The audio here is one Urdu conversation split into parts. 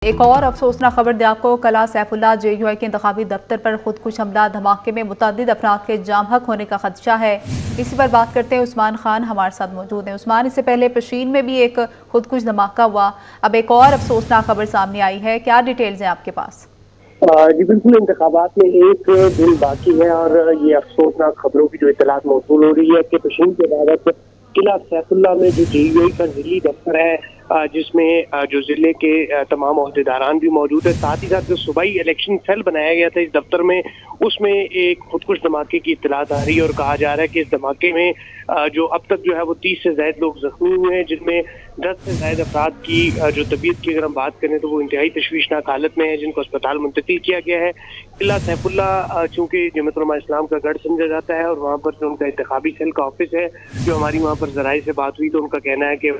ایک اور افسوسناک خبر دے آپ کو، قلعہ سیف اللہ JUI کے انتخابی دفتر پر خودکش حملہ دھماکے میں متعدد افراد کے جام حق ہونے کا خدشہ ہے۔ اسی پر بات کرتے ہیں، عثمان خان ہمارے ساتھ موجود ہیں۔ عثمان، اس سے پہلے پشین میں بھی ایک خودکش دھماکہ ہوا، اب ایک اور افسوسناک خبر سامنے آئی ہے، کیا ڈیٹیلز ہیں آپ کے پاس؟ جی بالکل، انتخابات میں ایک دن باقی ہے اور یہ افسوسناک خبروں کی جو اطلاعات موصول ہو رہی ہے کہ پشین کے بعد قلعہ سیف اللہ میں جو JUI کا ضلعی دفتر ہے، جس میں جو ضلع کے تمام عہدیداران بھی موجود ہے، ساتھ ہی ساتھ جو صوبائی الیکشن سیل بنایا گیا تھا اس دفتر میں، اس میں ایک خودکش دھماکے کی اطلاعات آ رہی ہے اور کہا جا رہا ہے کہ اس دھماکے میں جو اب تک جو ہے وہ 30 سے زائد لوگ زخمی ہوئے ہیں، جن میں 10 سے زائد افراد کی جو طبیعت کی اگر ہم بات کریں تو وہ انتہائی تشویشناک حالت میں ہے، جن کو اسپتال منتقل کیا گیا ہے۔ قلعہ سیف اللہ چونکہ جمعیت علماء اسلام کا گڑھ سمجھا جاتا ہے اور وہاں پر جو ان کا انتخابی سیل کا آفس ہے، جو ہماری وہاں پر ذرائع سے بات ہوئی تو ان کا کہنا ہے کہ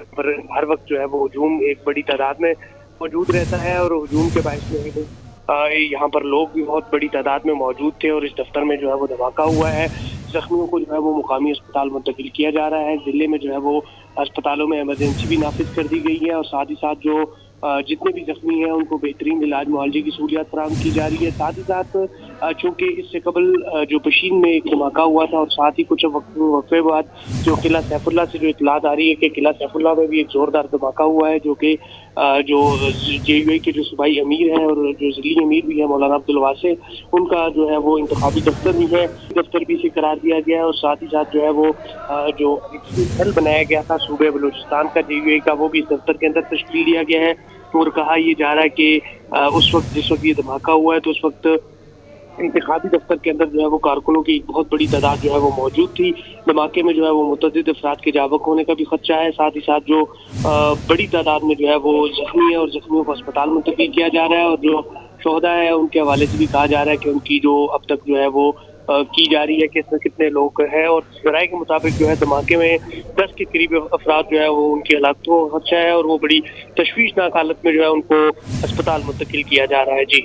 ہر وقت جو ہے وہ ہجوم ایک بڑی تعداد میں موجود رہتا ہے اور ہجوم کے باعث میں یہاں پر لوگ بھی بہت بڑی تعداد میں موجود تھے اور اس دفتر میں جو ہے وہ دھماکہ ہوا ہے۔ زخمیوں کو جو ہے وہ مقامی اسپتال منتقل کیا جا رہا ہے۔ ضلع میں جو ہے وہ اسپتالوں میں ایمرجنسی بھی نافذ کر دی گئی ہے اور ساتھ ہی ساتھ جو جتنے بھی زخمی ہیں ان کو بہترین علاج معالجے کی سہولیات فراہم کی جا رہی ہے۔ ساتھ ہی ساتھ چونکہ اس سے قبل جو پشین میں ایک دھماکہ ہوا تھا اور ساتھ ہی کچھ وقفے بعد جو قلعہ سیف اللہ سے جو اطلاعات آ رہی ہے کہ قلعہ سیف اللہ میں بھی ایک زوردار دھماکہ ہوا ہے، جو کہ جو JUI کے جو صوبائی امیر ہیں اور جو ضلعی امیر بھی ہے مولانا عبدالواسع، ان کا جو ہے وہ انتخابی دفتر بھی ہے، دفتر بھی سے قرار دیا گیا ہے اور ساتھ ہی ساتھ جو ہے وہ جو سیل بنایا گیا تھا صوبے بلوچستان کا JUI کا، وہ بھی اس دفتر کے اندر تشکیل دیا گیا ہے اور کہا یہ جا رہا ہے کہ اس وقت جس وقت یہ دھماکہ ہوا ہے تو اس وقت انتخابی دفتر کے اندر جو ہے وہ کارکنوں کی ایک بہت بڑی تعداد جو ہے وہ موجود تھی۔ دھماکے میں جو ہے وہ متعدد افراد کے جاں بحق ہونے کا بھی خدشہ ہے، ساتھ ہی ساتھ جو بڑی تعداد میں جو ہے وہ زخمی ہے اور زخمیوں کو اسپتال منتقل کیا جا رہا ہے اور جو شہداء ہے ان کے حوالے سے بھی کہا جا رہا ہے کہ ان کی جو اب تک جو ہے وہ کی جا رہی ہے کہ اس میں کتنے لوگ ہیں اور ذرائع کے مطابق جو ہے دھماکے میں 10 کے قریب افراد جو ہے وہ ان کی ہلاکتوں کا خدشہ ہے اور وہ بڑی تشویشناک حالت میں جو ہے ان کو اسپتال منتقل کیا جا رہا ہے۔ جی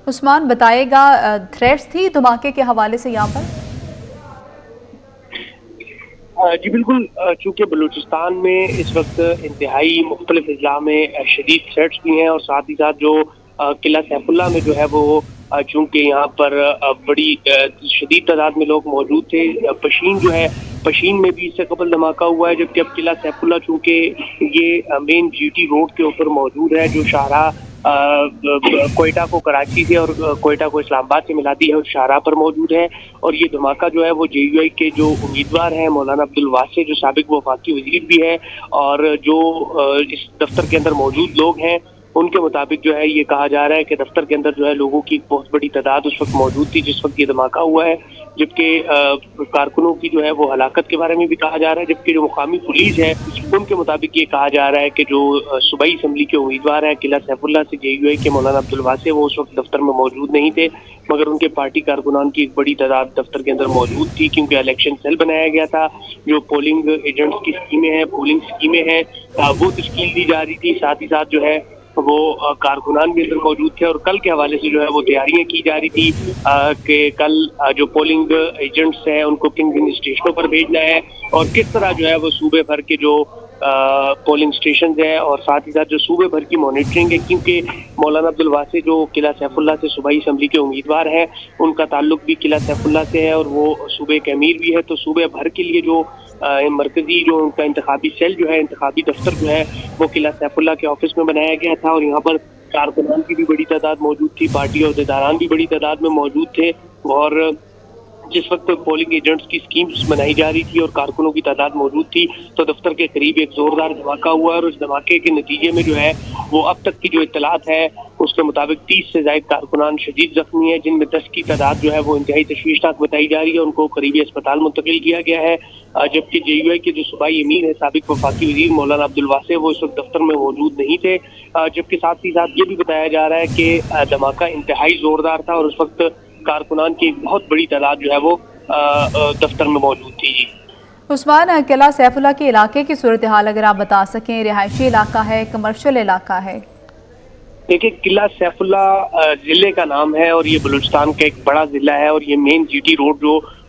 عثمان، بتائے گا تھریٹس تھی دھماکے کے حوالے سے یہاں پر؟ جی بالکل، چونکہ بلوچستان میں اس وقت انتہائی مختلف اضلاع میں شدید تھریٹس بھی ہیں اور ساتھ ہی ساتھ جو قلعہ سیف اللہ میں جو ہے وہ چونکہ یہاں پر بڑی شدید تعداد میں لوگ موجود تھے۔ پشین جو ہے، پشین میں بھی اس سے قبل دھماکہ ہوا ہے، جبکہ اب قلعہ سیف اللہ چونکہ یہ مین GT روڈ کے اوپر موجود ہے جو شاہراہ کوئٹہ کو کراچی سے اور کوئٹہ کو اسلام آباد سے ملاتی ہے، اس شاہراہ پر موجود ہے اور یہ دھماکہ جو ہے وہ JUI کے جو امیدوار ہیں مولانا عبدالواسع، جو سابق وفاقی وزیر بھی ہے، اور جو اس دفتر کے اندر موجود لوگ ہیں ان کے مطابق جو ہے یہ کہا جا رہا ہے کہ دفتر کے اندر جو ہے لوگوں کی بہت بڑی تعداد اس وقت موجود تھی جس وقت یہ دھماکہ ہوا ہے، جبکہ کارکنوں کی جو ہے وہ ہلاکت کے بارے میں بھی کہا جا رہا ہے، جبکہ جو مقامی پولیس ہے ان کے مطابق یہ کہا جا رہا ہے کہ جو صوبائی اسمبلی کے امیدوار ہیں قلعہ سیف اللہ سے JUI کے مولانا عبدالواسع، وہ اس وقت دفتر میں موجود نہیں تھے، مگر ان کے پارٹی کارکنان کی ایک بڑی تعداد دفتر کے اندر موجود تھی، کیونکہ الیکشن سیل بنایا گیا تھا، جو پولنگ ایجنٹس کی اسکیمیں ہیں، پولنگ اسکیمیں ہیں، وہ تشکیل دی جا رہی تھی، ساتھ ہی ساتھ جو ہے وہ کارکنان بھی اندر موجود تھے اور کل کے حوالے سے جو ہے وہ تیاریاں کی جا رہی تھی کہ کل جو پولنگ ایجنٹس ہیں ان کو کن کن اسٹیشنوں پر بھیجنا ہے اور کس طرح جو ہے وہ صوبے بھر کے جو پولنگ اسٹیشنز ہیں اور ساتھ ہی ساتھ جو صوبے بھر کی مانیٹرنگ ہے، کیونکہ مولانا عبدالواسع جو قلعہ سیف اللہ سے صوبائی اسمبلی کے امیدوار ہیں ان کا تعلق بھی قلعہ سیف اللہ سے ہے اور وہ صوبے کے امیر بھی ہے، تو صوبے بھر کے لیے جو مرکزی جو ان کا انتخابی سیل جو ہے، انتخابی دفتر جو ہے وہ قلعہ سیف اللہ کے آفس میں بنایا گیا تھا اور یہاں پر کارکنان کی بھی بڑی تعداد موجود تھی، پارٹی عہدیداران بھی بڑی تعداد میں موجود تھے اور جس وقت پولنگ ایجنٹس کی اسکیمز بنائی جا رہی تھی اور کارکنوں کی تعداد موجود تھی تو دفتر کے قریب ایک زوردار دھماکہ ہوا ہے اور اس دھماکے کے نتیجے میں جو ہے وہ اب تک کی جو اطلاعات ہے اس کے مطابق 30 سے زائد کارکنان شدید زخمی ہیں، جن میں 10 کی تعداد جو ہے وہ انتہائی تشویشناک بتائی جا رہی ہے، ان کو قریبی اسپتال منتقل کیا گیا ہے، جبکہ JUI کے جو صوبائی امیر ہیں سابق وفاقی وزیر مولانا عبدالواسع، وہ اس وقت دفتر میں موجود نہیں تھے، جبکہ ساتھ ہی ساتھ یہ بھی بتایا جا رہا ہے کہ دھماکہ انتہائی زوردار تھا اور اس وقت کارکنان کی ایک بہت بڑی تعداد جو ہے وہ دفتر میں موجود تھی۔ عثمان، قلعہ سیف اللہ کے علاقے کی صورتحال اگر آپ بتا سکیں، رہائشی علاقہ ہے، کمرشل علاقہ ہے؟ دیکھیں، قلعہ سیف اللہ ضلع کا نام ہے اور یہ بلوچستان کا ایک بڑا ضلع ہے اور یہ مین GT روڈ جو